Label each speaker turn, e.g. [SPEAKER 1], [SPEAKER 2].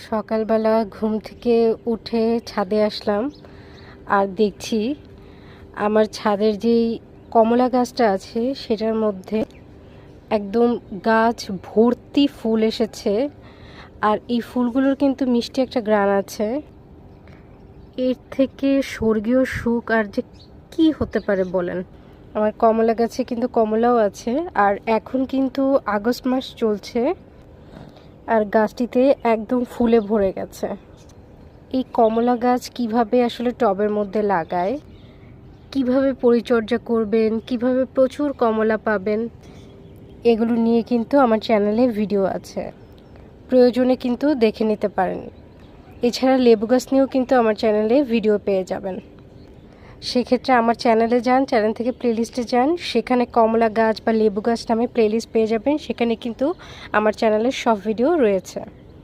[SPEAKER 1] সকালবেলা ঘুম থেকে উঠে ছাদে আসলাম আর দেখছি আমার ছাদের যেই কমলা গাছটা আছে সেটার মধ্যে একদম গাছ ভর্তি ফুল এসেছে। আর এই ফুলগুলোর কিন্তু মিষ্টি একটা ঘ্রাণ আছে। এর থেকে স্বর্গীয় সুখ আর যে কি হতে পারে বলেন। আমার কমলা গাছে কিন্তু কমলাও আছে। আর এখন কিন্তু আগস্ট মাস চলছে আর গাছটিতে একদম ফুলে ভরে গেছে। এই কমলা গাছ কিভাবে আসলে টবের মধ্যে লাগায়, কিভাবে পরিচর্যা করবেন, কিভাবে প্রচুর কমলা পাবেন, এগুলো নিয়ে কিন্তু আমার চ্যানেলে ভিডিও আছে, প্রয়োজনে কিন্তু দেখে নিতে পারেন। এছাড়া লেবু গাছ নিয়েও কিন্তু আমার চ্যানেলে ভিডিও পেয়ে যাবেন। সেক্ষেত্রে আমার চ্যানেলে যান, চ্যানেল থেকে প্লেলিস্টে যান, সেখানে কমলা গাছ বা লেবু গাছ নামে প্লেলিস্ট পেয়ে যাবেন। সেখানে কিন্তু আমার চ্যানেলের সব ভিডিও রয়েছে।